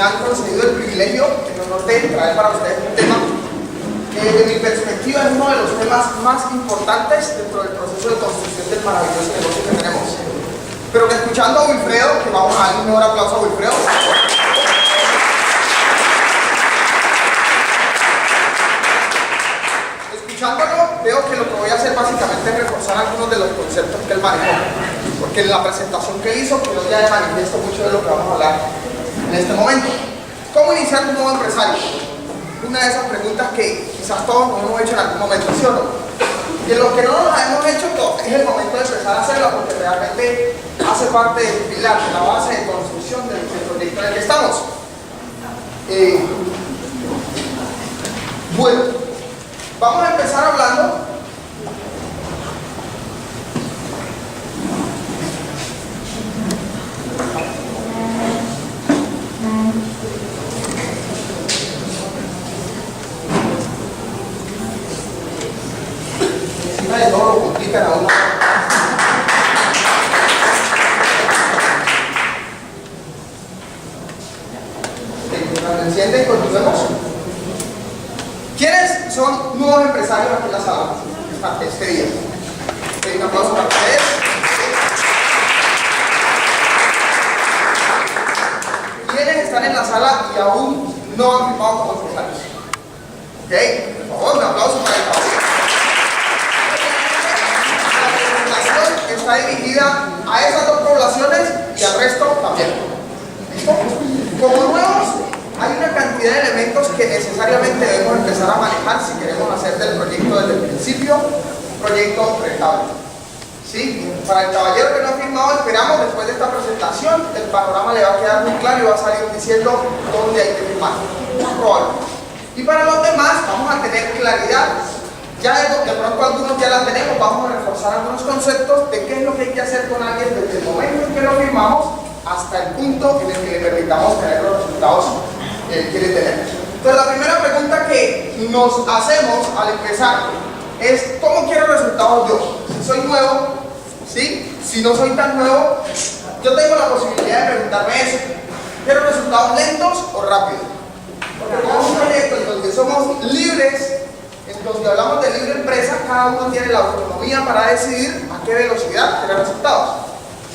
han concedido el privilegio, el honor de traer para ustedes un tema que desde mi perspectiva es uno de los temas más importantes dentro del proceso de construcción del maravilloso negocio que tenemos. Pero que escuchando a Wilfredo, que vamos a darle un mejor aplauso a Wilfredo. Escuchándolo, veo que lo que voy a hacer básicamente es reforzar algunos de los conceptos que él manejó. Porque en la presentación que hizo quedó ya de manifiesto mucho de lo que vamos a hablar en este momento. ¿Cómo iniciar un nuevo empresario? Una de esas preguntas que quizás todos nos hemos hecho en algún momento, ¿sí o no? Y en lo que no nos la hemos hecho, es el momento de empezar a hacerla porque realmente hace parte del pilar, de la base de construcción del proyecto en el que estamos. Bueno, vamos a empezar hablando de todo lo complican a uno. Cuando encienden, continuemos. ¿Quiénes son nuevos empresarios aquí en la sala este día? Un aplauso para ustedes. ¿Quiénes están en la sala y aún no han firmado como empresarios? Ok, por favor, un aplauso para el trabajo. Está dirigida a esas dos poblaciones y al resto también. ¿Listo? Como nuevos, hay una cantidad de elementos que necesariamente debemos empezar a manejar si queremos hacer del proyecto desde el principio un proyecto rentable. ¿Sí? Para el caballero que no ha firmado, esperamos después de esta presentación, el panorama le va a quedar muy claro y va a salir diciendo dónde hay que firmar. Muy probable. Y para los demás, vamos a tener claridad. Ya de pronto algunos ya la tenemos, vamos a reforzar algunos conceptos de qué es lo que hay que hacer con alguien desde el momento en que lo firmamos hasta el punto en el que le permitamos tener los resultados que él quiere tener. Entonces la primera pregunta que nos hacemos al empezar es ¿cómo quiero resultados yo? Si soy nuevo, ¿sí? Si no soy tan nuevo, yo tengo la posibilidad de preguntarme eso. ¿Quiero resultados lentos o rápidos? Porque como es un proyecto en donde somos libres, en donde hablamos de libre empresa, cada uno tiene la autonomía para decidir a qué velocidad quiere resultados.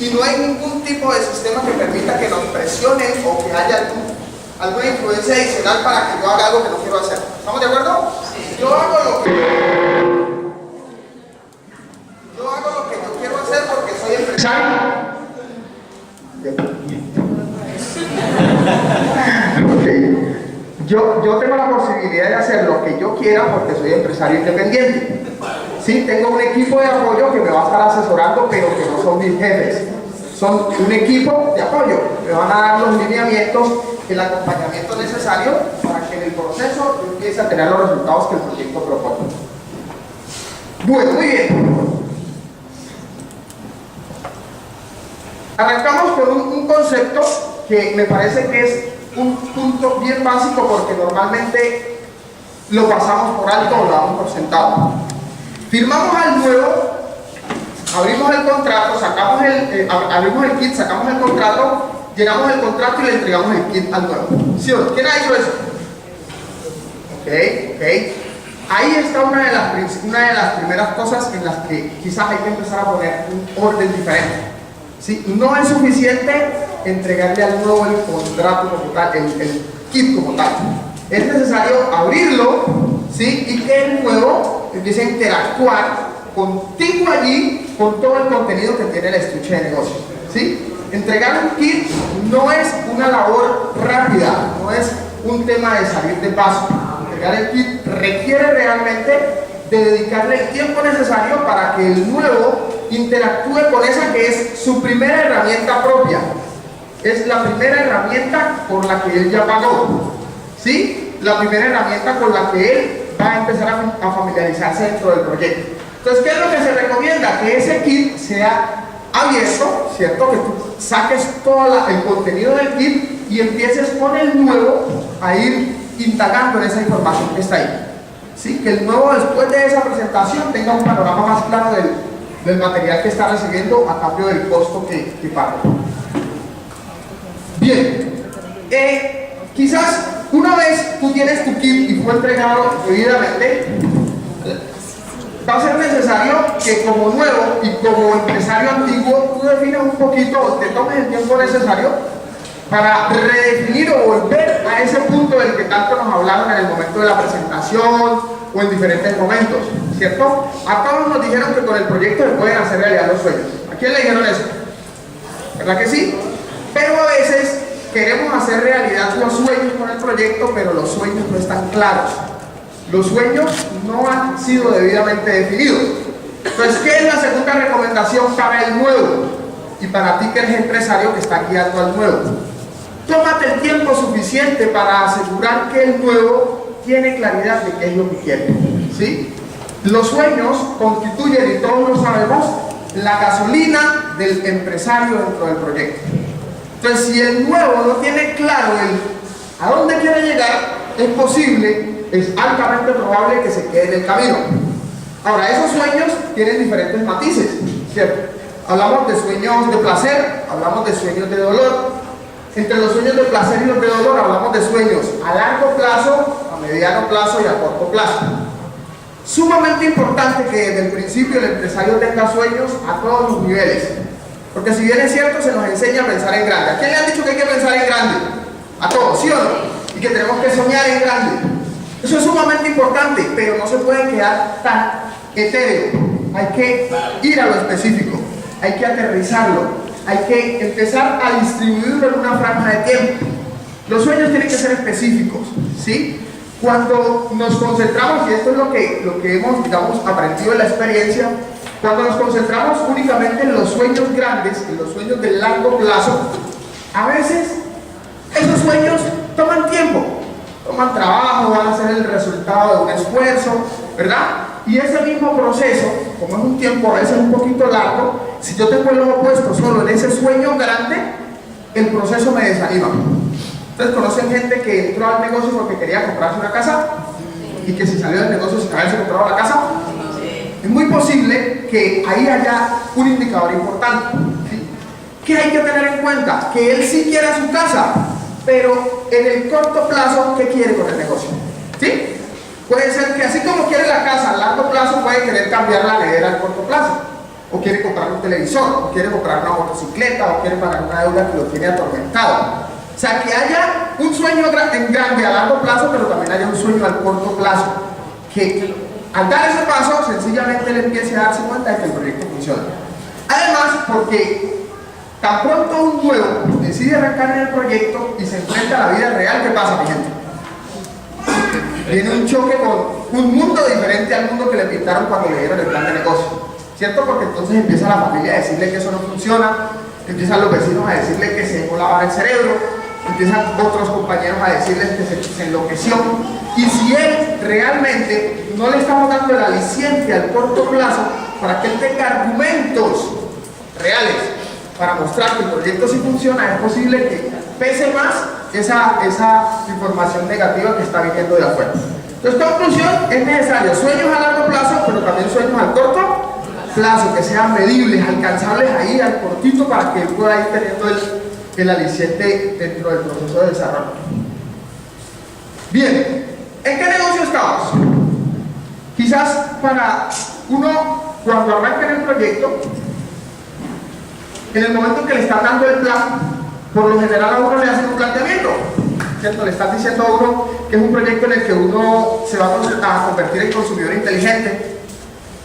Y no hay ningún tipo de sistema que permita que nos presionen o que haya alguna influencia adicional para que yo haga algo que no quiero hacer. ¿Estamos de acuerdo? Sí. Yo hago lo que yo quiero hacer porque soy empresario. Okay. Yo tengo la posibilidad de hacer lo que yo quiera porque soy empresario independiente. Sí, tengo un equipo de apoyo que me va a estar asesorando, pero que no son mis jefes. Son un equipo de apoyo. Me van a dar los lineamientos, el acompañamiento necesario para que en el proceso yo empiece a tener los resultados que el proyecto propone. Bueno, muy bien. Arrancamos con un concepto que me parece que es un punto bien básico porque normalmente lo pasamos por alto o lo damos por sentado. Firmamos al nuevo, abrimos el contrato, abrimos el kit, sacamos el contrato, llenamos el contrato y le entregamos el kit al nuevo. ¿Sí o no? ¿Quién ha hecho eso? Ok. Ahí está una de las primeras cosas en las que quizás hay que empezar a poner un orden diferente. ¿Sí? No es suficiente entregarle al nuevo el contrato como tal, el kit como tal. Es necesario abrirlo, ¿sí? Y que el nuevo empiece a interactuar contigo allí con todo el contenido que tiene el estuche de negocio, ¿sí? Entregar un kit no es una labor rápida, no es un tema de salir de paso. Entregar el kit requiere realmente de dedicarle el tiempo necesario para que el nuevo interactúe con esa que es su primera herramienta propia. Es la primera herramienta por la que él ya pagó, ¿sí? La primera herramienta con la que él va a empezar a familiarizarse dentro del proyecto. Entonces, ¿qué es lo que se recomienda? Que ese kit sea abierto, ¿cierto? Que tú saques todo el contenido del kit y empieces con el nuevo a ir indagando en esa información que está ahí. ¿Sí? Que el nuevo, después de esa presentación, tenga un panorama más claro del material que está recibiendo a cambio del costo que paga. Bien, Quizás una vez tú tienes tu kit y fue entregado debidamente, va a ser necesario que como nuevo y como empresario antiguo tú defines un poquito, te tomes el tiempo necesario para redefinir o volver a ese punto del que tanto nos hablaron en el momento de la presentación o en diferentes momentos, ¿cierto? A todos nos dijeron que con el proyecto se pueden hacer realidad los sueños. ¿A quién le dijeron eso? ¿Verdad que sí? Pero a veces queremos hacer realidad los sueños con el proyecto, pero los sueños no están claros. Los sueños no han sido debidamente definidos. Entonces, ¿qué es la segunda recomendación para el nuevo? Y para ti que eres empresario que está guiando al nuevo. Tómate el tiempo suficiente para asegurar que el nuevo tiene claridad de qué es lo que quiere. ¿Sí? Los sueños constituyen, y todos lo sabemos, la gasolina del empresario dentro del proyecto. Entonces, si el nuevo no tiene claro a dónde quiere llegar, es posible, es altamente probable que se quede en el camino. Ahora, esos sueños tienen diferentes matices, ¿cierto? Hablamos de sueños de placer, hablamos de sueños de dolor. Entre los sueños de placer y los de dolor hablamos de sueños a largo plazo, a mediano plazo y a corto plazo. Sumamente importante que desde el principio el empresario tenga sueños a todos los niveles. Porque si bien es cierto, se nos enseña a pensar en grande. ¿A quién le han dicho que hay que pensar en grande? A todos, ¿sí o no? Y que tenemos que soñar en grande. Eso es sumamente importante, pero no se puede quedar tan etéreo. Hay que ir a lo específico, hay que aterrizarlo. Hay que empezar a distribuirlo en una franja de tiempo. Los sueños tienen que ser específicos, ¿sí? Cuando nos concentramos, y esto es lo que hemos, digamos, aprendido en la experiencia, cuando nos concentramos únicamente en los sueños grandes, en los sueños de largo plazo, a veces esos sueños toman tiempo, toman trabajo, van a ser el resultado de un esfuerzo, ¿verdad? Y ese mismo proceso, como es un tiempo a veces un poquito largo, si yo tengo el ojo puesto solo en ese sueño grande, el proceso me desanima. Entonces, ¿conocen gente que entró al negocio porque quería comprarse una casa? Y que si salió del negocio sin haberse comprado la casa, es muy posible que ahí haya un indicador importante, ¿sí? ¿Qué hay que tener en cuenta? Que él sí quiera su casa, pero en el corto plazo, ¿qué quiere con el negocio? ¿Sí? Puede ser que así como quiere la casa a largo plazo, puede querer cambiar la nevera al corto plazo, o quiere comprar un televisor, o quiere comprar una motocicleta, o quiere pagar una deuda que lo tiene atormentado. O sea, que haya un sueño en grande a largo plazo, pero también haya un sueño al corto plazo, que al dar ese paso, sencillamente él empiece a darse cuenta de que el proyecto funciona. Además, porque tan pronto un nuevo decide arrancar en el proyecto y se enfrenta a la vida real, ¿qué pasa, mi gente? Viene un choque con un mundo diferente al mundo que le pintaron cuando le dieron el plan de negocio, ¿cierto? Porque entonces empieza la familia a decirle que eso no funciona, empiezan los vecinos a decirle que se volaba el cerebro, empiezan otros compañeros a decirles que se enloqueció. Y si él realmente no le estamos dando el aliciente al corto plazo para que él tenga argumentos reales para mostrar que el proyecto sí funciona, es posible que pese más esa información negativa que está viniendo de afuera. Entonces, conclusión, es necesario sueños a largo plazo, pero también sueños al corto plazo, que sean medibles, alcanzables ahí al cortito, para que él pueda ir teniendo el aliciente dentro del proceso de desarrollo. Bien, ¿en qué negocio estamos? Quizás para uno, cuando arranca en el proyecto, en el momento en que le están dando el plan, por lo general a uno le hacen un planteamiento, ¿cierto? Le están diciendo a uno que es un proyecto en el que uno se va a convertir en consumidor inteligente,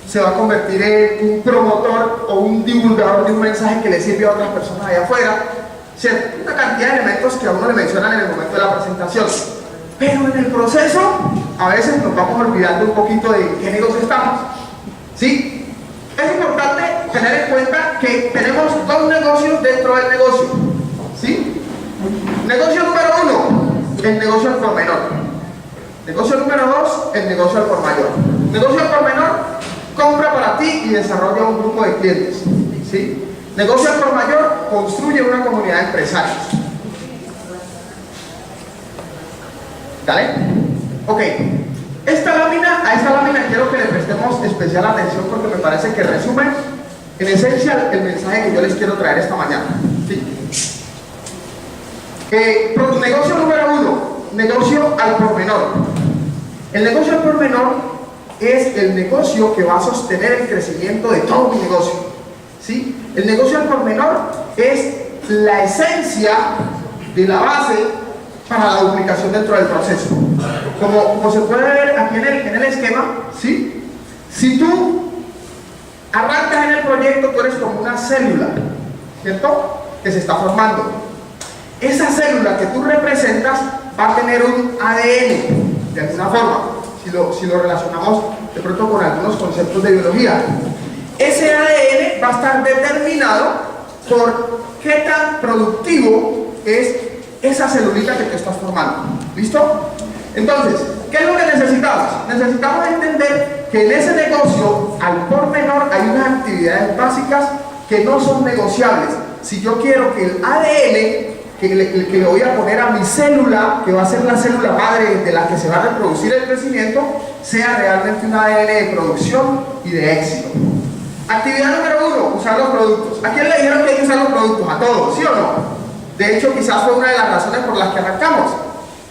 se va a convertir en un promotor o un divulgador de un mensaje que le sirve a otras personas allá afuera, ¿cierto? Una cantidad de elementos que a uno le mencionan en el momento de la presentación. Pero en el proceso, a veces nos vamos olvidando un poquito de qué negocio estamos, ¿sí? Es importante tener en cuenta que tenemos dos negocios dentro del negocio, ¿sí? Negocio número 1, el negocio al por menor. Negocio número 2, el negocio al por mayor. Negocio al por menor, compra para ti y desarrolla un grupo de clientes, ¿sí? Negocio al por mayor, construye una comunidad de empresarios. ¿Dale? Ok. A esta lámina quiero que le prestemos especial atención porque me parece que resume en esencia el mensaje que yo les quiero traer esta mañana, ¿sí? Negocio número 1, negocio al por menor. El negocio al por menor es el negocio que va a sostener el crecimiento de todo mi negocio, ¿sí? El negocio al por menor es la esencia de la base para la duplicación dentro del proceso. Como se puede ver aquí en el esquema, ¿sí? Si tú arrancas en el proyecto, tú eres como una célula, ¿cierto? Que se está formando. Esa célula que tú representas va a tener un ADN, de alguna forma, si lo relacionamos de pronto con algunos conceptos de biología. Ese ADN va a estar determinado por qué tan productivo es esa celulita que te estás formando. ¿Listo? Entonces, ¿qué es lo que necesitamos? Necesitamos entender que en ese negocio, al por menor, hay unas actividades básicas que no son negociables. Si yo quiero que el ADN que le voy a poner a mi célula, que va a ser la célula madre de la que se va a reproducir el crecimiento, sea realmente un ADN de producción y de éxito. Actividad número 1, usar los productos. ¿A quién le dijeron que hay que usar los productos? A todos, ¿sí o no? De hecho, quizás fue una de las razones por las que arrancamos.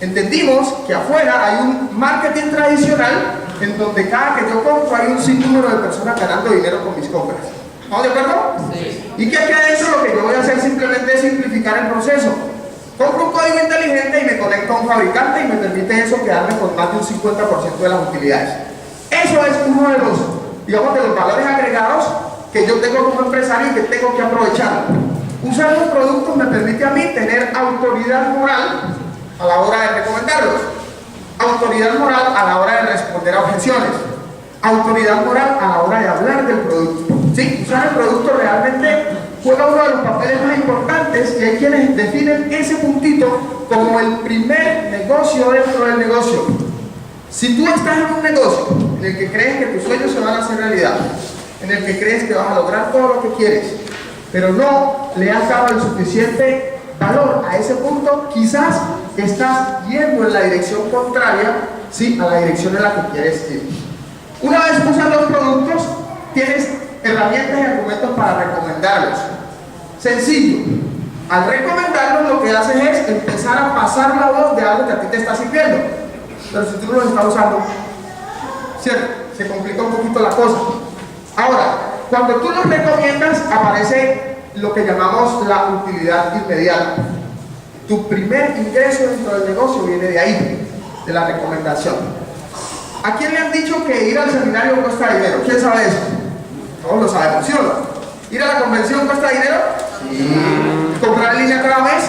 Entendimos que afuera hay un marketing tradicional en donde cada que yo compro hay un sinnúmero de personas ganando dinero con mis compras. ¿Estamos de acuerdo? Sí. ¿Y qué queda de eso? Lo que yo voy a hacer simplemente es simplificar el proceso. Compro un código inteligente y me conecto a un fabricante y me permite eso quedarme con más de un 50% de las utilidades. Eso es uno de los, digamos, de los valores agregados que yo tengo como empresario y que tengo que aprovechar. Usar los productos me permite a mí tener autoridad moral a la hora de recomendarlos, autoridad moral a la hora de responder a objeciones, autoridad moral a la hora de hablar del producto. ¿Sí? Usar el producto realmente juega uno de los papeles más importantes y hay quienes definen ese puntito como el primer negocio dentro del negocio. Si tú estás en un negocio en el que crees que tus sueños se van a hacer realidad, en el que crees que vas a lograr todo lo que quieres, pero no le has dado el suficiente valor a ese punto, quizás estás yendo en la dirección contraria, ¿sí?, a la dirección en la que quieres ir. Una vez usas los productos, tienes herramientas y argumentos para recomendarlos. Sencillo. Al recomendarlos, lo que haces es empezar a pasar la voz de algo que a ti te está sirviendo. Pero si tú no lo estás usando, ¿cierto?, se complica un poquito la cosa. Ahora, cuando tú los recomiendas, aparece lo que llamamos la utilidad inmediata. Tu primer ingreso dentro del negocio viene de ahí, de la recomendación. ¿A quién le han dicho que ir al seminario cuesta dinero? ¿Quién sabe eso? Todos lo sabemos, ¿sí o no? ¿Ir a la convención cuesta dinero? Sí. ¿Comprar en línea cada mes?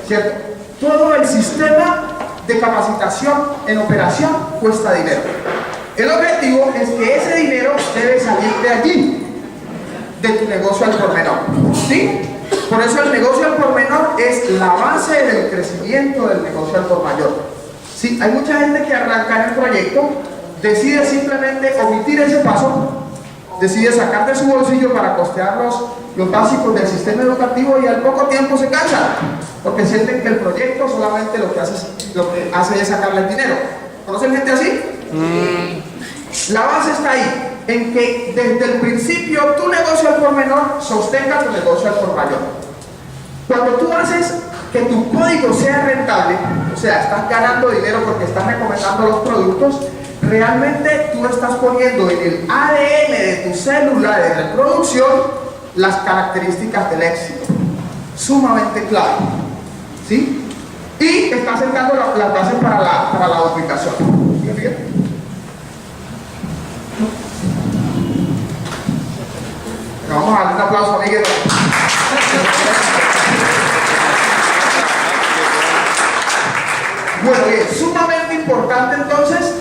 ¿Cierto? Todo el sistema de capacitación en operación cuesta dinero. El objetivo es que ese dinero debe salir de allí, de tu negocio al por menor, ¿sí? Por eso el negocio al por menor es la base del crecimiento del negocio al por mayor. ¿Sí? Hay mucha gente que arranca en el proyecto, decide simplemente omitir ese paso, decide sacar de su bolsillo para costear los básicos del sistema educativo y al poco tiempo se cansa, porque sienten que el proyecto solamente lo que hace es sacarle el dinero. ¿Conocen gente así? La base está ahí, en que desde el principio tu negocio al por menor sostenga tu negocio al por mayor. Cuando tú haces que tu código sea rentable, o sea, estás ganando dinero porque estás recomendando los productos, realmente tú estás poniendo en el ADN de tu célula de reproducción las características del éxito, sumamente clave, ¿sí? Y estás sentando las bases para la duplicación. Vamos a darle un aplauso a Miguel. Bueno, bien, sumamente importante entonces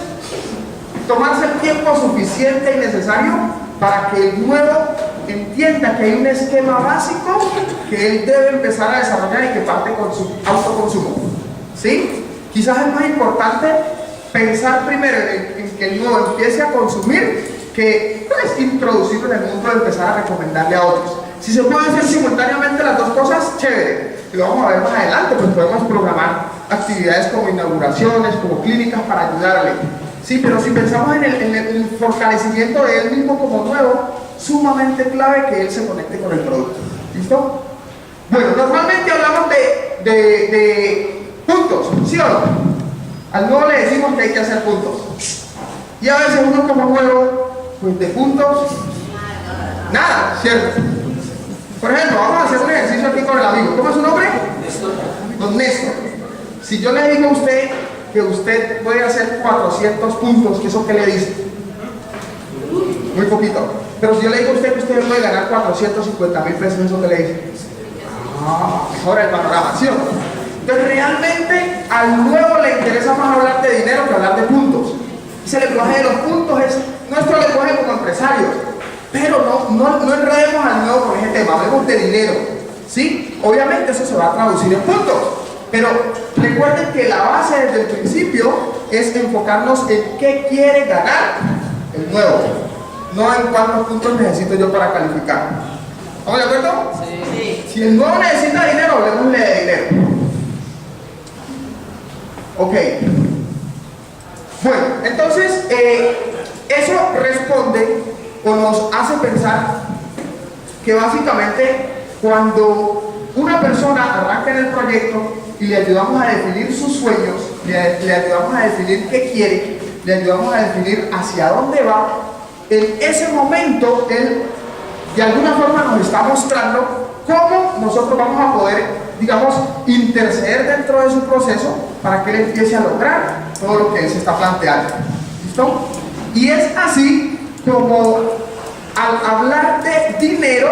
tomarse el tiempo suficiente y necesario para que el nuevo entienda que hay un esquema básico que él debe empezar a desarrollar y que parte con su autoconsumo. ¿Sí? Quizás es más importante pensar primero en que el nuevo empiece a consumir que pues, introducirlo en el mundo de empezar a recomendarle a otros. Si se puede hacer simultáneamente las dos cosas, chévere. Y lo vamos a ver más adelante, pues podemos programar actividades como inauguraciones, como clínicas para ayudarle. Sí, pero si pensamos en el fortalecimiento de él mismo como nuevo, sumamente clave que él se conecte con el producto. ¿Listo? Bueno, normalmente hablamos de puntos, ¿sí o no? Al nuevo le decimos que hay que hacer puntos. Y a veces uno como nuevo, pues de puntos, nada, ¿cierto? Por ejemplo, vamos a hacer un ejercicio aquí con el amigo. ¿Cómo es su nombre? Néstor. Don Néstor. Si yo le digo a usted que usted puede hacer 400 puntos, ¿qué eso qué le dice? Muy poquito. Pero si yo le digo a usted que usted puede ganar 450.000 pesos, ¿eso qué le dice? Mejora el panorama, ¿sí o no? Entonces realmente al nuevo le interesa más hablar de dinero que hablar de puntos. Ese lenguaje de los puntos es nuestro lenguaje como empresarios. Pero no enredemos al nuevo con ese tema, hablemos de dinero, ¿sí? Obviamente eso se va a traducir en puntos, pero recuerden que la base desde el principio es enfocarnos en qué quiere ganar el nuevo, no en cuántos puntos necesito yo para calificar. ¿Estamos de acuerdo? Sí. Si el nuevo necesita dinero, hablemosle de dinero. Ok. Bueno, entonces, eso responde o nos hace pensar que básicamente cuando una persona arranca en el proyecto y le ayudamos a definir sus sueños, le ayudamos a definir qué quiere, le ayudamos a definir hacia dónde va, en ese momento él de alguna forma nos está mostrando cómo nosotros vamos a poder, digamos, interceder dentro de su proceso para que él empiece a lograr todo lo que él se está planteando. ¿Listo? Y es así como al hablar de dinero,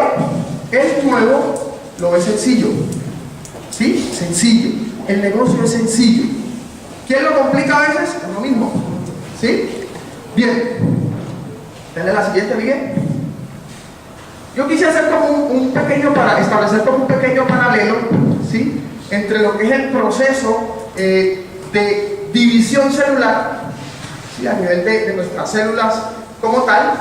el nuevo lo ve sencillo. ¿Sí? Sencillo. El negocio es sencillo. ¿Quién lo complica a veces? Es lo mismo. ¿Sí? Bien. Dale la siguiente, Miguel. Yo quise hacer como establecer como un pequeño paralelo, ¿sí? Entre lo que es el proceso de división celular, ¿sí? A nivel de nuestras células como tal,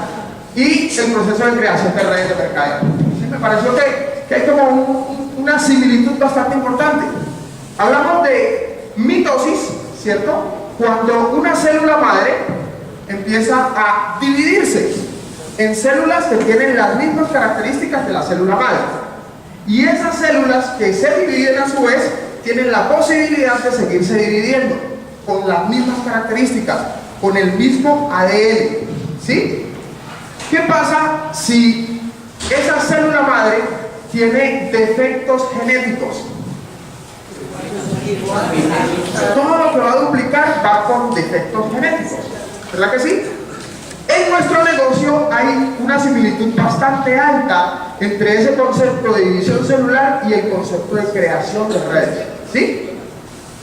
y el proceso de creación de redes de mercadeo. ¿Sí? Me pareció que hay como una similitud bastante importante. Hablamos de mitosis, ¿cierto? Cuando una célula madre empieza a dividirse en células que tienen las mismas características de la célula madre. Y esas células que se dividen a su vez tienen la posibilidad de seguirse dividiendo con las mismas características, con el mismo ADN. ¿Sí? ¿Qué pasa si esa célula madre tiene defectos genéticos? Todo lo que va a duplicar va con defectos genéticos, ¿verdad que sí? En nuestro negocio hay una similitud bastante alta entre ese concepto de división celular y el concepto de creación de redes, ¿sí?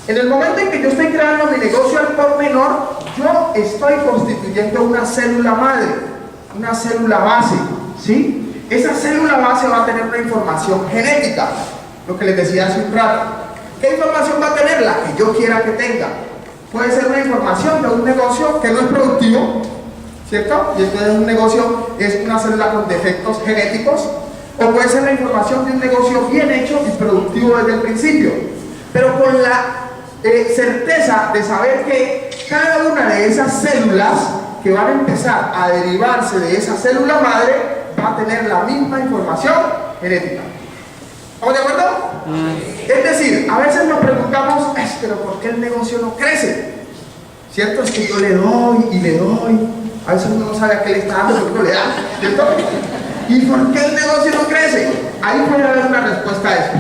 En el momento en que yo estoy creando mi negocio al por menor, yo estoy constituyendo una célula madre, una célula base, ¿sí? Esa célula base va a tener una información genética, lo que les decía hace un rato. ¿Qué información va a tener? La que yo quiera que tenga. Puede ser una información de un negocio que no es productivo, ¿cierto? Y entonces un negocio es una célula con defectos genéticos, o puede ser la información de un negocio bien hecho y productivo desde el principio, pero con la certeza de saber que cada una de esas células que van a empezar a derivarse de esa célula madre va a tener la misma información genética. ¿Estamos de acuerdo? Es decir, a veces nos preguntamos, pero ¿por qué el negocio no crece? ¿Cierto? Es que yo le doy y le doy. A veces uno no sabe a qué le está dando, pero uno le da, ¿cierto? ¿Y por qué el negocio no crece? Ahí puede haber una respuesta a eso.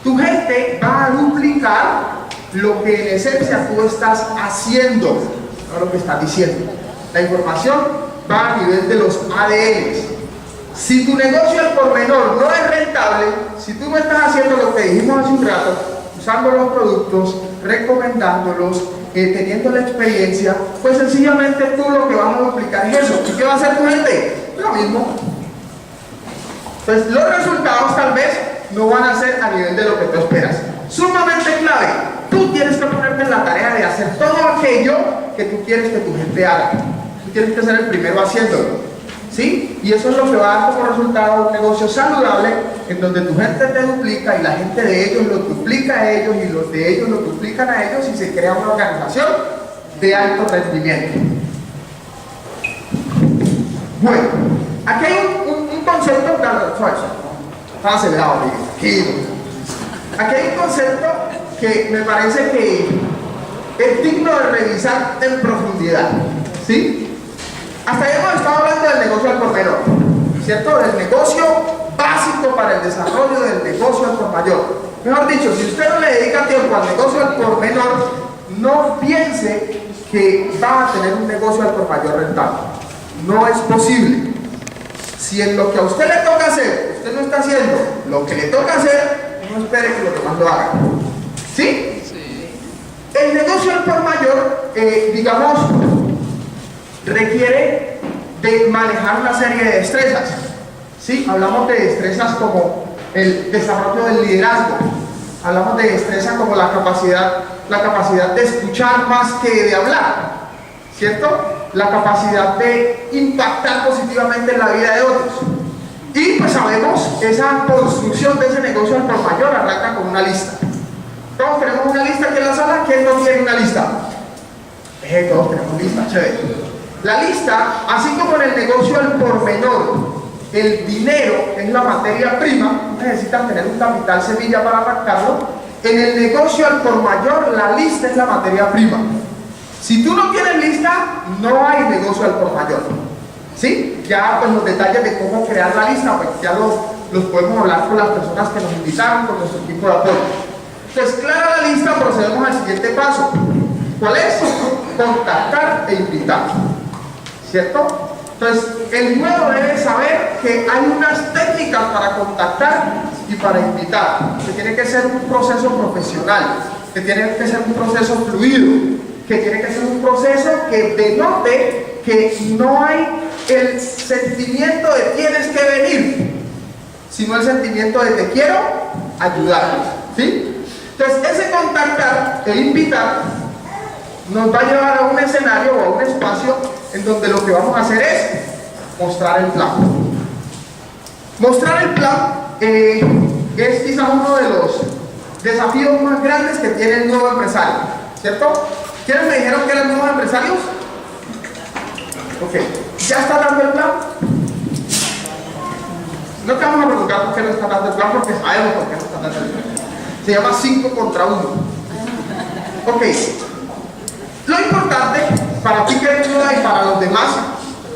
Tu gente va a duplicar lo que en esencia tú estás haciendo, no lo que estás diciendo. La información va a nivel de los ADNs. Si tu negocio al por menor no es rentable, si tú no estás haciendo lo que dijimos hace un rato, usando los productos, recomendándolos, teniendo la experiencia, pues sencillamente tú lo que vas a duplicar es eso. ¿Y qué va a hacer tu gente? Lo mismo. Entonces los resultados tal vez no van a ser a nivel de lo que tú esperas. Sumamente clave. Tú tienes que ponerte en la tarea de hacer todo aquello que tú quieres que tu gente haga. Tú tienes que ser el primero haciéndolo. ¿Sí? Y eso es lo que va a dar como resultado un negocio saludable en donde tu gente te duplica y la gente de ellos lo duplica a ellos y los de ellos lo duplican a ellos y se crea una organización de alto rendimiento. Bueno, aquí hay un concepto, está acelerado, aquí hay un concepto que me parece que es digno de revisar en profundidad, ¿sí? Hasta ahí hemos estado hablando del negocio al por menor, ¿cierto? Del negocio básico para el desarrollo del negocio al por mayor. Mejor dicho, si usted no le dedica tiempo al negocio al por menor, no piense que va a tener un negocio al por mayor rentable. No es posible. Si en lo que a usted le toca hacer, usted no está haciendo lo que le toca hacer, no espere que los demás lo hagan. ¿Sí? Sí. El negocio al por mayor, digamos, requiere de manejar una serie de destrezas. ¿Sí? Hablamos de destrezas como el desarrollo del liderazgo. Hablamos de destrezas como la capacidad de escuchar más que de hablar, ¿cierto? La capacidad de impactar positivamente en la vida de otros. Y pues sabemos, esa construcción de ese negocio al por mayor arranca con una lista. Todos tenemos una lista aquí en la sala. ¿Quién no tiene una lista? Todos tenemos lista, chévere. La lista, así como en el negocio al por menor, el dinero es la materia prima, necesitan tener un capital semilla para arrancarlo. En el negocio al por mayor, la lista es la materia prima. Si tú no tienes lista, no hay negocio al por mayor. ¿Sí? Ya pues los detalles de cómo crear la lista, pues ya los podemos hablar con las personas que nos invitaron, con nuestro equipo de apoyo. Pues clara la lista, procedemos al siguiente paso. ¿Cuál es? Contactar e invitar. ¿Cierto? Entonces, el nuevo debe saber que hay unas técnicas para contactar y para invitar. Que tiene que ser un proceso profesional, que tiene que ser un proceso fluido, que tiene que ser un proceso que denote que no hay el sentimiento de tienes que venir, sino el sentimiento de te quiero ayudar. ¿Sí? Entonces, ese contactar e invitar nos va a llevar a un escenario o a un espacio en donde lo que vamos a hacer es mostrar el plan. Mostrar el plan es quizás uno de los desafíos más grandes que tiene el nuevo empresario, ¿cierto? ¿Quiénes me dijeron que eran nuevos empresarios? Ok, ¿ya está dando el plan? No te vamos a preguntar por qué no está dando el plan, porque sabemos por qué no está dando el plan. Se llama 5 contra 1. Ok. Lo importante para ti que eres nueva y para los demás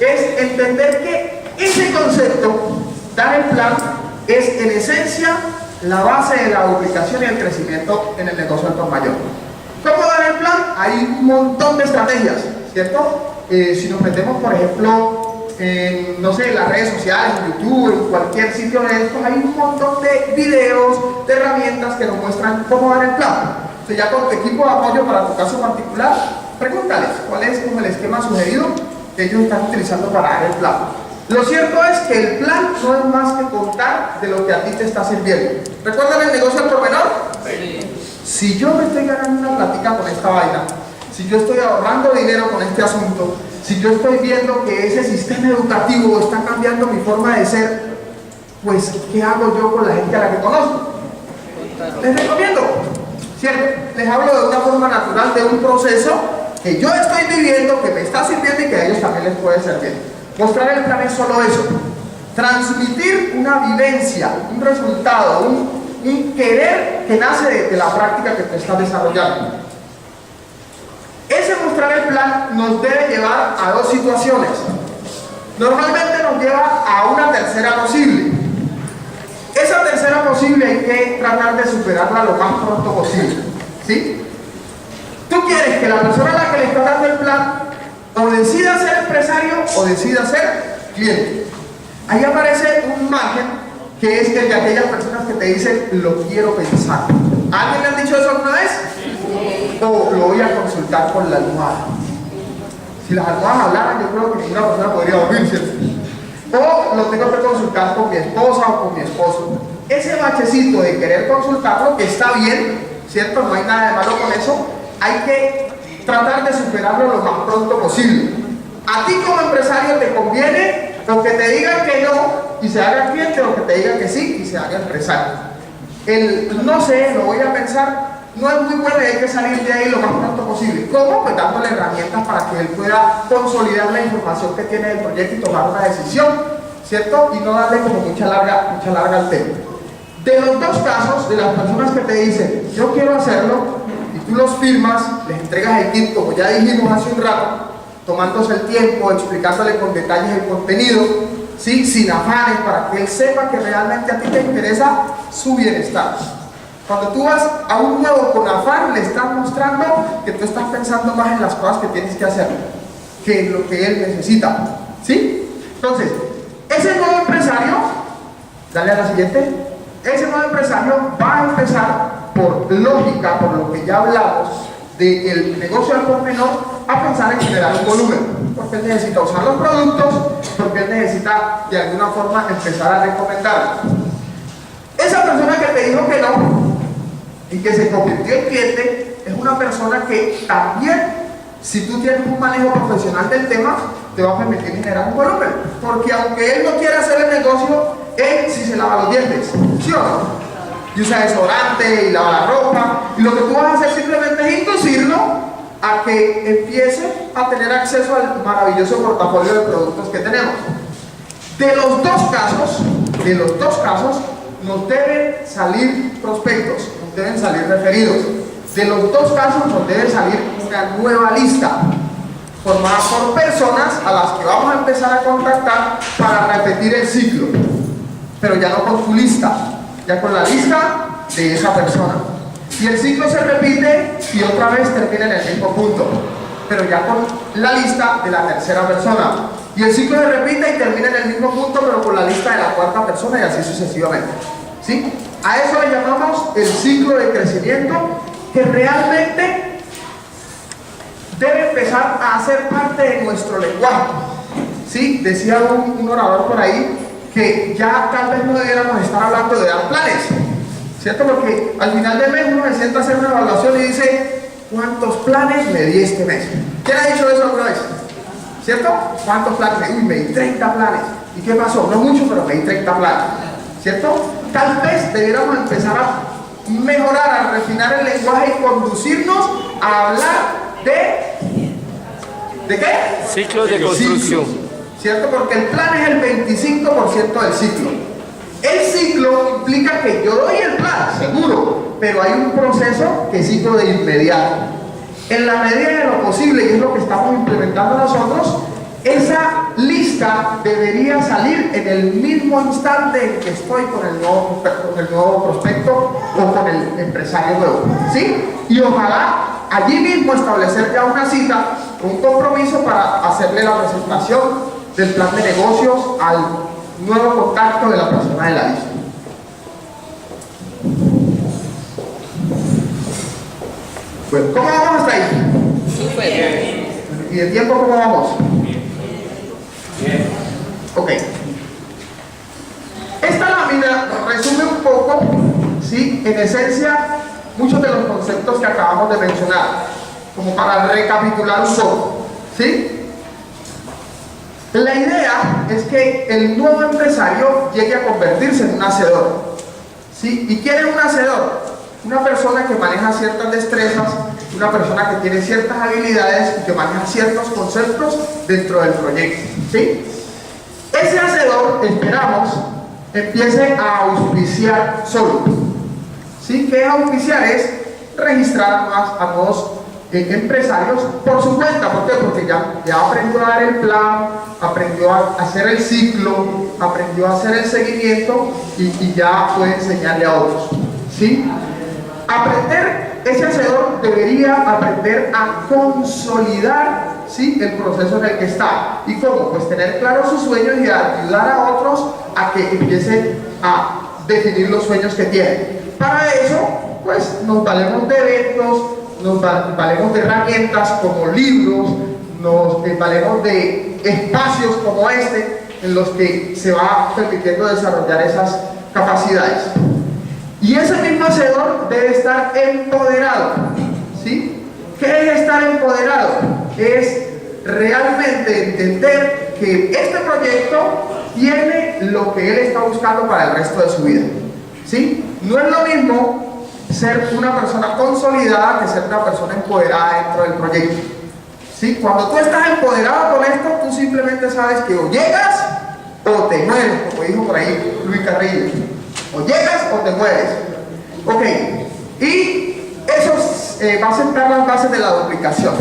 es entender que ese concepto, dar el plan, es en esencia la base de la duplicación y el crecimiento en el negocio al por mayor. ¿Cómo dar el plan? Hay un montón de estrategias, ¿cierto? Si nos metemos, por ejemplo, en, no sé, en las redes sociales, en YouTube, en cualquier sitio de estos, hay un montón de videos, de herramientas que nos muestran cómo dar el plan. Ya con tu equipo de apoyo para tu caso particular, pregúntales cuál es como el esquema sugerido que ellos están utilizando para dar el plan. Lo cierto es que el plan no es más que contar de lo que a ti te está sirviendo. ¿Recuerdan el negocio al por menor? Sí. Si yo me estoy ganando una plática con esta vaina, si yo estoy ahorrando dinero con este asunto, si yo estoy viendo que ese sistema educativo está cambiando mi forma de ser, pues ¿qué hago yo con la gente a la que conozco? Les recomiendo, ¿cierto? Les hablo de una forma natural de un proceso que yo estoy viviendo, que me está sirviendo y que a ellos también les puede servir. Mostrar el plan es solo eso. Transmitir una vivencia, un resultado, un querer que nace de la práctica que te estás desarrollando. Ese mostrar el plan nos debe llevar a dos situaciones. Normalmente nos lleva a una tercera posible. Esa tercera posible hay que tratar de superarla lo más pronto posible. ¿Sí? Tú quieres que la persona a la que le estás dando el plan o decida ser empresario o decida ser cliente. Ahí aparece un margen que es el de aquellas personas que te dicen lo quiero pensar. ¿A alguien le han dicho eso alguna vez? O lo voy a consultar con la almohada. Si las almohadas hablaran, yo creo que ninguna persona podría dormir, ¿cierto? O lo tengo que consultar con mi esposa o con mi esposo. Ese bachecito de querer consultarlo, que está bien, ¿cierto? No hay nada de malo con eso. Hay que tratar de superarlo lo más pronto posible. A ti como empresario te conviene o que te digan que no y se haga cliente, o que te digan que sí y se haga empresario. El no sé, lo voy a pensar, no es muy bueno y hay que salir de ahí lo más pronto posible. ¿Cómo? Pues dándole herramientas para que él pueda consolidar la información que tiene del proyecto y tomar una decisión, ¿cierto? Y no darle como mucha larga al tema. De los dos casos, de las personas que te dicen, yo quiero hacerlo, y tú los firmas, les entregas el kit, como ya dijimos hace un rato, tomándose el tiempo, explicándole con detalles el contenido, ¿sí? Sin afanes, para que él sepa que realmente a ti te interesa su bienestar. Cuando tú vas a un nuevo con afán, le estás mostrando que tú estás pensando más en las cosas que tienes que hacer, que en lo que él necesita, ¿sí? Entonces, ese nuevo empresario, dale a la siguiente, ese nuevo empresario va a empezar, por lógica, por lo que ya hablamos del negocio al por menor, a pensar en generar un volumen, porque él necesita usar los productos, porque él necesita de alguna forma empezar a recomendar. Esa persona que te dijo que no y que se convirtió en cliente es una persona que también, si tú tienes un manejo profesional del tema, te va a permitir generar un volumen, porque aunque él no quiera hacer el negocio, él sí se lava los dientes, ¿sí o no? Y usa desodorante y lava la ropa, y lo que tú vas a hacer simplemente es inducirlo a que empiece a tener acceso al maravilloso portafolio de productos que tenemos. De los dos casos, nos deben salir prospectos, nos deben salir referidos. De los dos casos nos debe salir una nueva lista, formada por personas a las que vamos a empezar a contactar para repetir el ciclo, pero ya no con tu lista, ya con la lista de esa persona. Y el ciclo se repite y otra vez termina en el mismo punto, pero ya con la lista de la tercera persona. Y el ciclo se repite y termina en el mismo punto, pero con la lista de la cuarta persona, y así sucesivamente, ¿sí? A eso le llamamos el ciclo de crecimiento, que realmente debe empezar a hacer parte de nuestro lenguaje, ¿sí? Decía un orador por ahí que ya tal vez no debiéramos estar hablando de dar planes, ¿cierto? Porque al final del mes uno se sienta a hacer una evaluación y dice, ¿cuántos planes me di este mes? ¿Quién ha dicho eso alguna vez? ¿Cierto? ¿Cuántos planes? Uy, me di 30 planes. ¿Y qué pasó? No mucho, pero me di 30 planes, ¿cierto? Tal vez debiéramos empezar a mejorar, a refinar el lenguaje y conducirnos a hablar ¿de qué? Ciclo de construcción. ¿Cierto? Porque el plan es el 25% del ciclo. El ciclo implica que yo doy el plan, seguro, pero hay un proceso que cito de inmediato. En la medida de lo posible, y es lo que estamos implementando nosotros, esa lista debería salir en el mismo instante en que estoy con el nuevo prospecto o con el empresario nuevo, ¿sí? Y ojalá allí mismo establecer ya una cita, un compromiso para hacerle la presentación del plan de negocios al nuevo contacto de la persona de la lista. Bueno, ¿cómo vamos hasta ahí? Súper bien. ¿Y de tiempo cómo vamos? Bien. Ok. Esta lámina resume un poco, ¿sí? En esencia, muchos de los conceptos que acabamos de mencionar, como para recapitular un poco, ¿sí? La idea es que el nuevo empresario llegue a convertirse en un hacedor, ¿sí? ¿Y quién es un hacedor? Una persona que maneja ciertas destrezas, una persona que tiene ciertas habilidades y que maneja ciertos conceptos dentro del proyecto, ¿sí? Ese hacedor, esperamos, empiece a auspiciar solo, ¿sí? ¿Qué es auspiciar? Es registrar a nuevos empresarios por su cuenta. ¿Por qué? Porque ya aprendió a dar el plan, aprendió a hacer el ciclo, aprendió a hacer el seguimiento y ya puede enseñarle a otros, ¿sí? Ese hacedor debería aprender a consolidar, ¿sí? El proceso en el que está. ¿Y cómo? Pues tener claros sus sueños y ayudar a otros a que empiecen a definir los sueños que tienen. Para eso, pues nos valemos de eventos, nos valemos de herramientas como libros, nos valemos de espacios como este en los que se va permitiendo desarrollar esas capacidades. Y ese mismo hacedor debe estar empoderado, ¿sí? ¿Qué es estar empoderado? Es realmente entender que este proyecto tiene lo que él está buscando para el resto de su vida, ¿sí? No es lo mismo ser una persona consolidada que ser una persona empoderada dentro del proyecto, ¿sí? Cuando tú estás empoderado con esto, tú simplemente sabes que o llegas o te mueres, como dijo por ahí Luis Carrillo, O llegas o te mueres. Ok, y eso va a sentar las bases de la duplicación.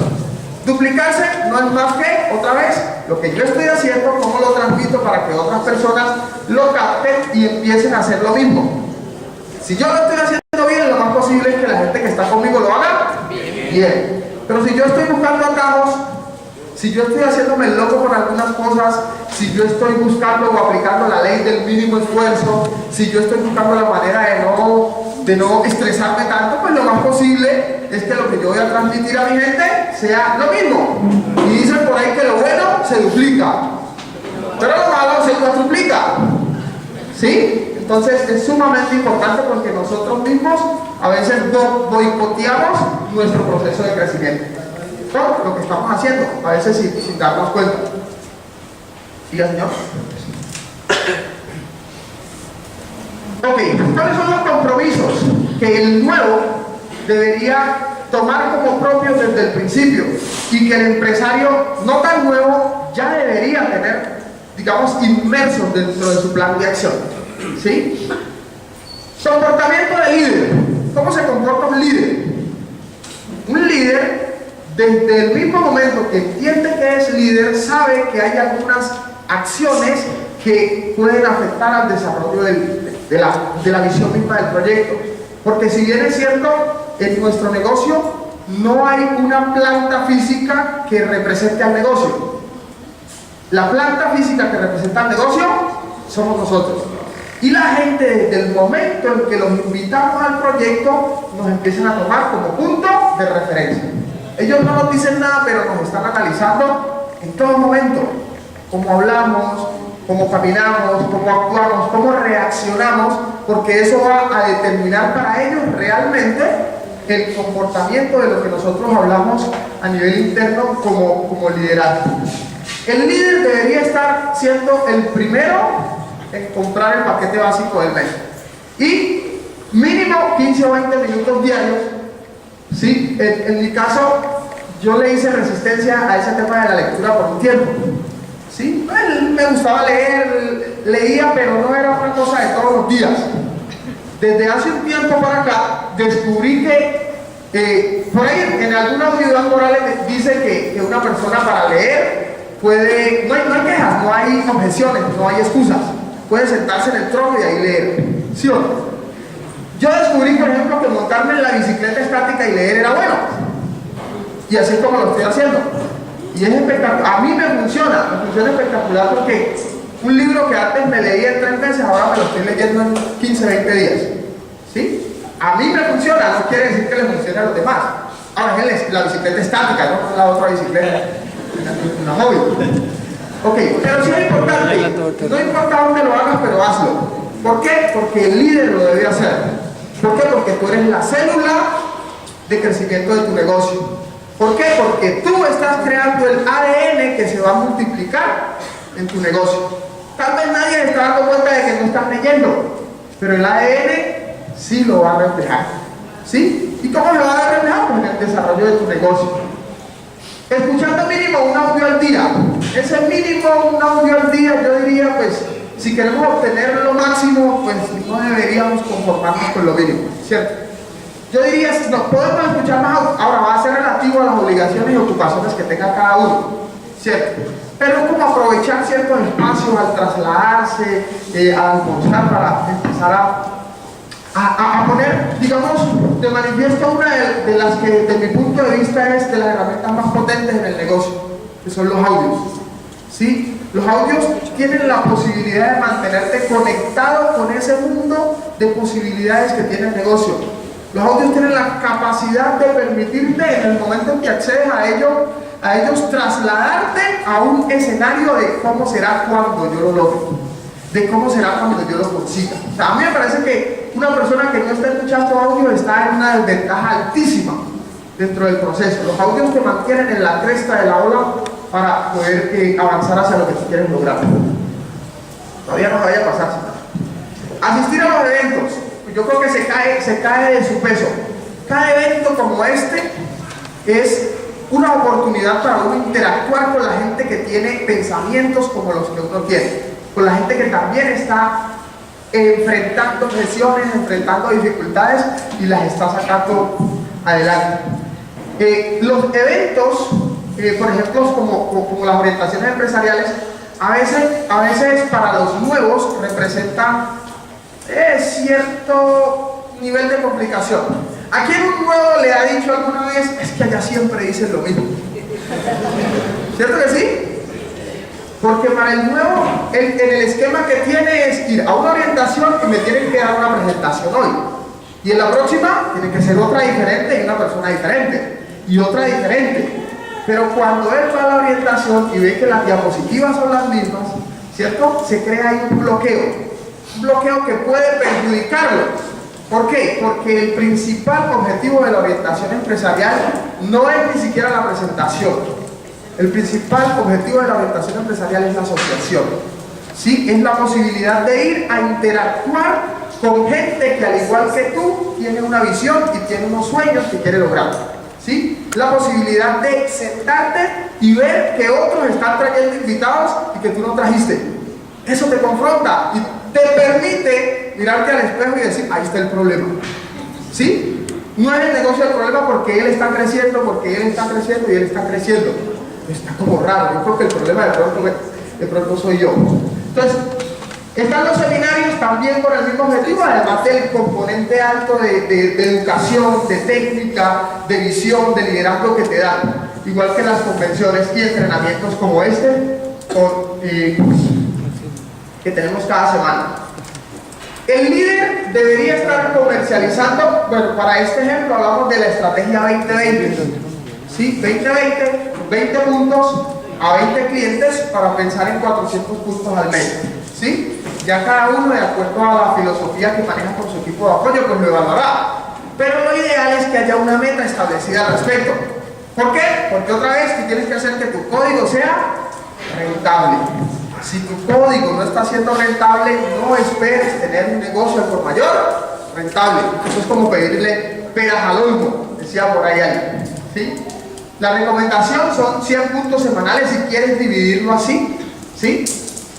Duplicarse no es más que, otra vez, lo que yo estoy haciendo, cómo lo transmito para que otras personas lo capten y empiecen a hacer lo mismo. Si yo lo estoy haciendo bien, lo más posible es que la gente que está conmigo lo haga bien. Pero si yo estoy buscando atajos, si yo estoy haciéndome el loco con algunas cosas, si yo estoy buscando o aplicando la ley del mínimo esfuerzo, si yo estoy buscando la manera de no estresarme tanto, pues lo más posible es que lo que yo voy a transmitir a mi gente sea lo mismo. Y dicen por ahí que lo bueno se duplica, pero lo malo se cuadruplica. ¿Sí? Entonces es sumamente importante porque nosotros mismos a veces boicoteamos nuestro proceso de crecimiento. Por lo que estamos haciendo, a veces sin darnos cuenta. ¿Siga, señor? Ok, ¿cuáles son los compromisos que el nuevo debería tomar como propios desde el principio y que el empresario no tan nuevo ya debería tener, digamos, inmersos dentro de su plan de acción? ¿Sí? Comportamiento de líder. ¿Cómo se comporta un líder? Un líder, desde el mismo momento que entiende que es líder, sabe que hay algunas acciones que pueden afectar al desarrollo de la visión misma del proyecto. Porque si bien es cierto, en nuestro negocio no hay una planta física que represente al negocio. La planta física que representa al negocio somos nosotros. Y la gente, desde el momento en que los invitamos al proyecto, nos empiezan a tomar como punto de referencia. Ellos no nos dicen nada, pero nos están analizando en todo momento. Cómo hablamos, cómo caminamos, cómo actuamos, cómo reaccionamos, porque eso va a determinar para ellos realmente el comportamiento de lo que nosotros hablamos a nivel interno como liderazgo. El líder debería estar siendo el primero en comprar el paquete básico del mes y mínimo 15 o 20 minutos diarios. ¿Sí? En mi caso, yo le hice resistencia a ese tema de la lectura por un tiempo. ¿Sí? Me gustaba leer, leía, pero no era una cosa de todos los días. Desde hace un tiempo para acá descubrí que por ahí en alguna autoridad moral dice que una persona para leer puede, no hay quejas, no hay objeciones, no hay excusas. Puede sentarse en el trono y ahí leer. ¿Sí o no? Yo descubrí, por ejemplo, que montarme en la bicicleta estática y leer era bueno. Y así es como lo estoy haciendo. Y es espectacular. A mí me funciona espectacular porque un libro que antes me leía en 3 meses, ahora me lo estoy leyendo en 15, 20 días. ¿Sí? A mí me funciona, no quiere decir que le funcione a los demás. Ahora es la bicicleta estática, no la otra bicicleta. Una hobby. Ok, pero sí es importante, no importa dónde lo hagas, pero hazlo. ¿Por qué? Porque el líder lo debe hacer. ¿Por qué? Porque tú eres la célula de crecimiento de tu negocio. ¿Por qué? Porque tú estás creando el ADN que se va a multiplicar en tu negocio. Tal vez nadie se está dando cuenta de que no estás leyendo, pero el ADN sí lo va a reflejar. ¿Sí? ¿Y cómo se va a reflejar? Pues en el desarrollo de tu negocio. Escuchando mínimo un audio al día. Ese mínimo un audio al día, yo diría, pues, si queremos obtener lo máximo, pues no deberíamos conformarnos con lo mínimo, ¿cierto? Yo diría, nos podemos escuchar más, ahora va a ser relativo a las obligaciones y ocupaciones que tenga cada uno, ¿cierto? Pero es como aprovechar ciertos espacios al trasladarse, a almorzar para empezar a poner, digamos, de manifiesto una de las que, desde mi punto de vista, es de las herramientas más potentes en el negocio, que son los audios. ¿Sí? Los audios tienen la posibilidad de mantenerte conectado con ese mundo de posibilidades que tiene el negocio. Los audios tienen la capacidad de permitirte, en el momento en que accedes a ellos trasladarte a un escenario de cómo será cuando yo lo logre, de cómo será cuando yo lo consiga. O sea, a mí me parece que una persona que no está escuchando audio está en una desventaja altísima dentro del proceso. Los audios te mantienen en la cresta de la ola para poder avanzar hacia lo que tú quieres lograr. Todavía no vaya a pasar, señor. Asistir a los eventos. Yo creo que se cae de su peso. Cada evento como este es una oportunidad para uno interactuar con la gente que tiene pensamientos como los que uno tiene, con la gente que también está enfrentando objeciones, enfrentando dificultades y las está sacando adelante. Los eventos, por ejemplo, como las orientaciones empresariales, a veces para los nuevos representan cierto nivel de complicación. ¿A quién un nuevo le ha dicho alguna vez, es que allá siempre dicen lo mismo? ¿Cierto que sí? Porque para el nuevo, en el esquema que tiene es ir a una orientación y me tienen que dar una presentación hoy. Y en la próxima tiene que ser otra diferente y una persona diferente. Y otra diferente. Pero cuando él va a la orientación y ve que las diapositivas son las mismas, ¿cierto? Se crea ahí un bloqueo. Un bloqueo que puede perjudicarlo. ¿Por qué? Porque el principal objetivo de la orientación empresarial no es ni siquiera la presentación. El principal objetivo de la orientación empresarial es la asociación. ¿Sí? Es la posibilidad de ir a interactuar con gente que al igual que tú tiene una visión y tiene unos sueños que quiere lograr. ¿Sí? La posibilidad de sentarte y ver que otros están trayendo invitados y que tú no trajiste. Eso te confronta y te permite mirarte al espejo y decir, ahí está el problema. ¿Sí? No es el negocio el problema porque él está creciendo, porque él está creciendo y él está creciendo. Está como raro, yo creo que el problema de pronto soy yo. Entonces, están los seminarios también con el mismo objetivo, además del componente alto de educación, de técnica, de visión, de liderazgo que te dan. Igual que las convenciones y entrenamientos como este, que tenemos cada semana. El líder debería estar comercializando, bueno, para este ejemplo hablamos de la estrategia 2020. ¿Sí? 2020, 20 puntos a 20 clientes para pensar en 400 puntos al mes. ¿Sí? Ya cada uno, de acuerdo a la filosofía que maneja con su equipo de apoyo, pues lo evaluará. Pero lo ideal es que haya una meta establecida al respecto. ¿Por qué? Porque otra vez tú tienes que hacer que tu código sea rentable. Si tu código no está siendo rentable, no esperes tener un negocio por mayor rentable. Eso es como pedirle peras al olmo, decía por ahí alguien. ¿Sí? La recomendación son 100 puntos semanales si quieres dividirlo así, ¿sí?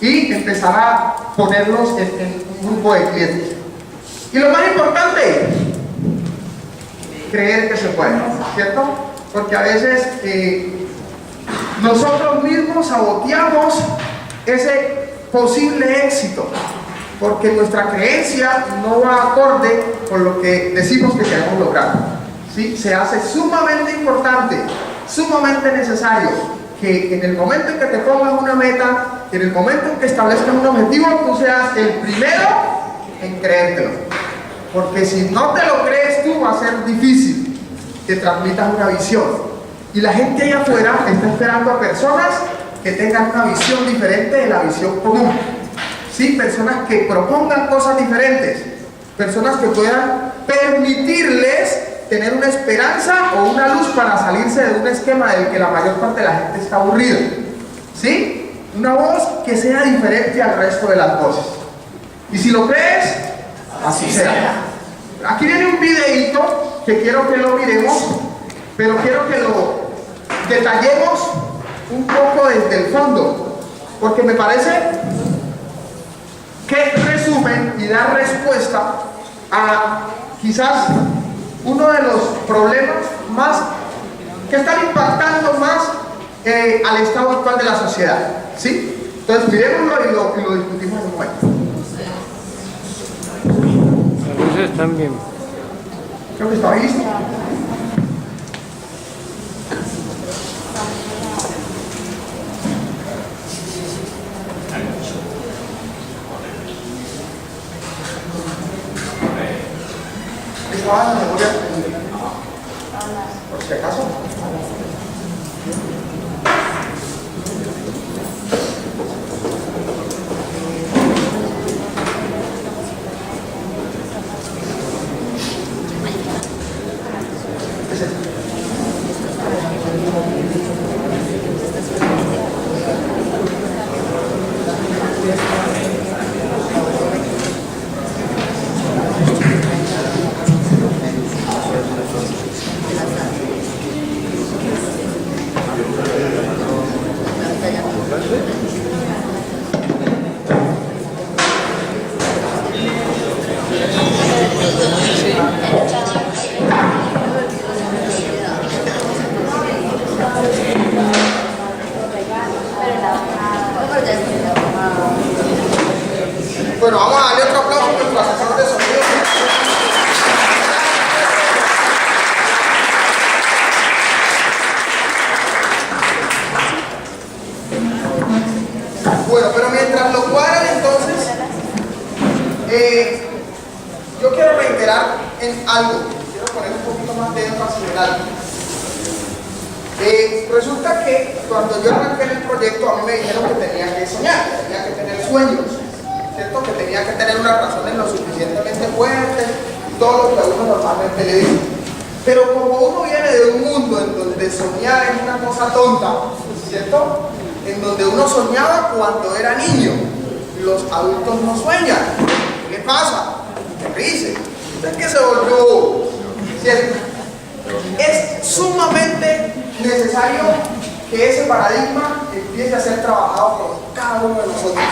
Y empezar a ponerlos en un grupo de clientes. Y lo más importante, creer que se puede, ¿cierto? Porque a veces nosotros mismos saboteamos ese posible éxito, porque nuestra creencia no va acorde con lo que decimos que queremos lograr. ¿Sí? Se hace sumamente importante, sumamente necesario que en el momento en que te pongas una meta, en el momento en que establezcas un objetivo, tú seas el primero en creértelo. Porque si no te lo crees tú, va a ser difícil que transmitas una visión. Y la gente allá afuera está esperando a personas que tengan una visión diferente de la visión común. ¿Sí? Personas que propongan cosas diferentes, personas que puedan permitirles tener una esperanza o una luz para salirse de un esquema del que la mayor parte de la gente está aburrida. ¿Sí? Una voz que sea diferente al resto de las voces. Y si lo crees, así será. Aquí viene un videíto que quiero que lo miremos, pero quiero que lo detallemos un poco desde el fondo, porque me parece que resumen y da respuesta a quizás uno de los problemas más que están impactando más al estado actual de la sociedad. ¿Sí? Entonces miremoslo y lo discutimos en un momento. Las luces están bien. Creo que está listo. ¿Estaba en la memoria? Por si acaso. algo. Quiero poner un poquito más de énfasis en algo. Resulta que cuando yo arranqué en el proyecto, a mí me dijeron que tenía que soñar, que tenía que tener sueños, ¿cierto? Que tenía que tener unas razones lo suficientemente fuertes, todo lo que a uno normalmente le dice. Pero como uno viene de un mundo en donde soñar es una cosa tonta, ¿cierto? En donde uno soñaba cuando era niño. Los adultos no sueñan. ¿Qué le pasa? ¿Qué dice? Es que se volvió, ¿cierto? Es sumamente necesario que ese paradigma empiece a ser trabajado por cada uno de nosotros.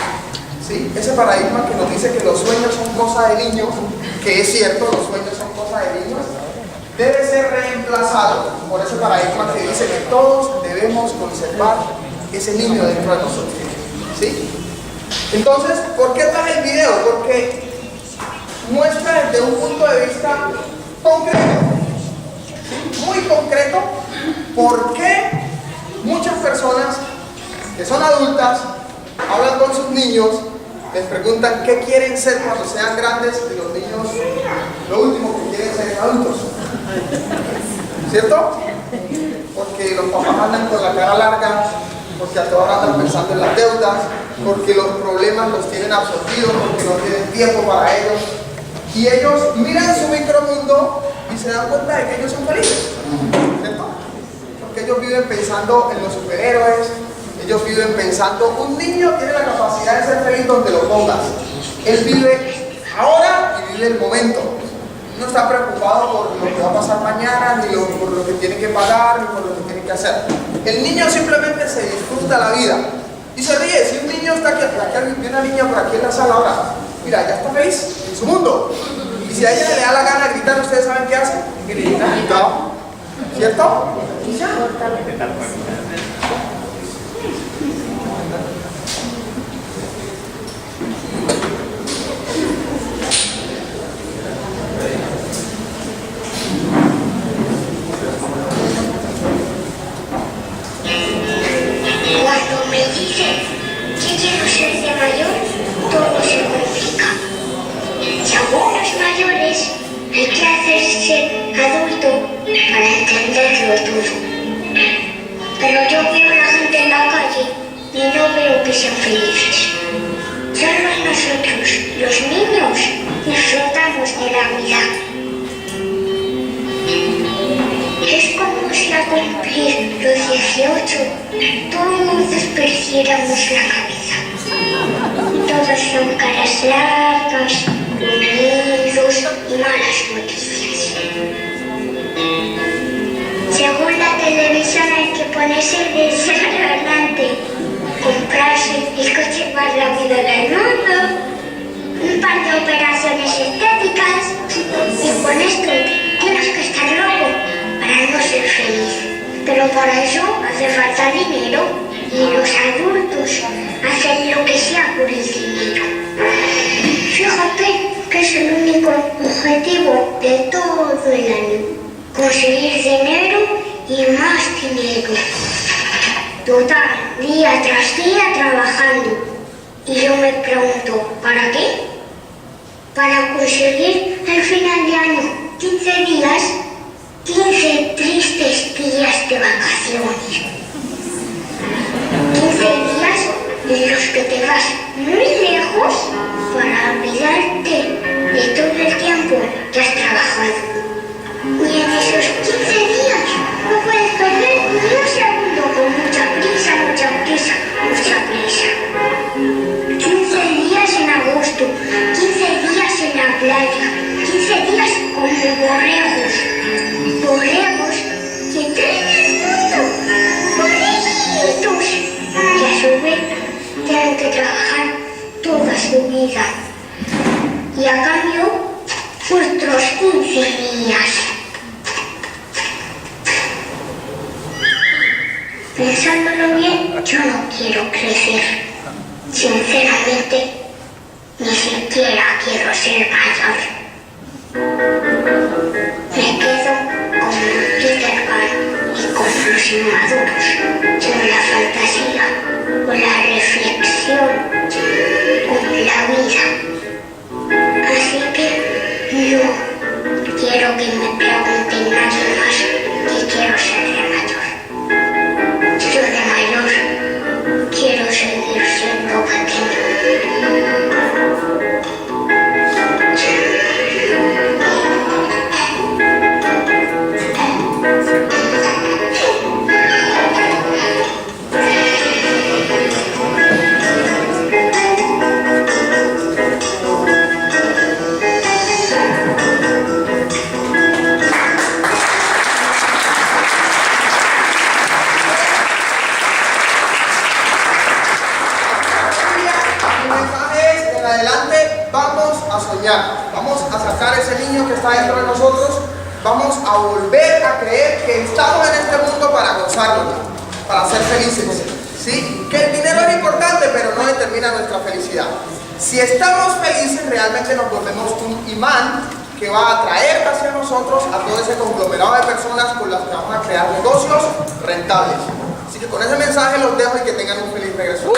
¿Sí? Ese paradigma que nos dice que los sueños son cosa de niños, que es cierto, los sueños son cosa de niños, debe ser reemplazado por ese paradigma que dice que todos debemos conservar ese niño dentro de nosotros. ¿Sí? Entonces, ¿por qué traje el video? Porque muestra desde un punto de vista concreto, muy concreto, por qué muchas personas que son adultas hablan con sus niños, les preguntan qué quieren ser cuando sean grandes, y los niños lo último que quieren ser es adultos. ¿Cierto? Porque los papás andan con la cara larga, porque a toda hora andan pensando en las deudas, porque los problemas los tienen absorbidos, porque no tienen tiempo para ellos. Y ellos miran su micromundo y se dan cuenta de que ellos son felices. ¿Cierto? Porque ellos viven pensando en los superhéroes, ellos viven pensando, un niño tiene la capacidad de ser feliz donde lo pongas. Él vive ahora y vive el momento. No está preocupado por lo que va a pasar mañana, ni por lo que tiene que pagar, ni por lo que tiene que hacer. El niño simplemente se disfruta la vida y se ríe. Si un niño está aquí, hay una niña por aquí en la sala ahora, mira, ya está feliz en su mundo. Y si a ella le da la gana de gritar, ¿ustedes saben qué hace? Grita. ¿Cierto? Y ya. Cuando me dicen que quiero ser de mayor, todo se complica. Según los mayores, hay que hacerse adulto para entenderlo todo. Pero yo veo a la gente en la calle y no veo que sean felices. Solo nosotros, los niños, disfrutamos de la vida. Es como si al cumplir los 18 todos perdiéramos la cabeza. Todos son caras largas, unidos y malas noticias. Según la televisión hay que ponerse desagradante, comprarse el coche más rápido del mundo, un par de operaciones estéticas y con esto tienes que estar loco para no ser feliz. Pero para eso hace falta dinero y los adultos hacen lo que sea por el dinero. Fíjate que es el único objetivo de todo el año: conseguir dinero y más dinero. Total, día tras día trabajando. Y yo me pregunto, ¿para qué? Para conseguir al final de año 15 días, 15 tristes días de vacaciones. 15 días en los que te vas muy lejos para olvidarte de todo el tiempo que has trabajado. Y en esos 15 días no puedes perder ni un segundo con mucha prisa, mucha prisa, mucha prisa. 15 días en agosto, 15 días en la playa, 15 días como borregos. Borregos que traen el mundo, borreguitos, que a su vez tienen que trabajar toda su vida. Y a cambio, otros 15 días. Pensándolo bien, yo no quiero crecer. Sinceramente, ni siquiera quiero ser mayor. Me quedo como Peter Pan y como los inmaduros, con la fantasía, con la reflexión, con la vida. Así que yo quiero está dentro de nosotros, vamos a volver a creer que estamos en este mundo para gozarlo, para ser felices, ¿sí? Que el dinero es importante, pero no determina nuestra felicidad. Si estamos felices, realmente nos volvemos un imán que va a atraer hacia nosotros a todo ese conglomerado de personas con las que vamos a crear negocios rentables. Así que con ese mensaje los dejo y que tengan un feliz regreso.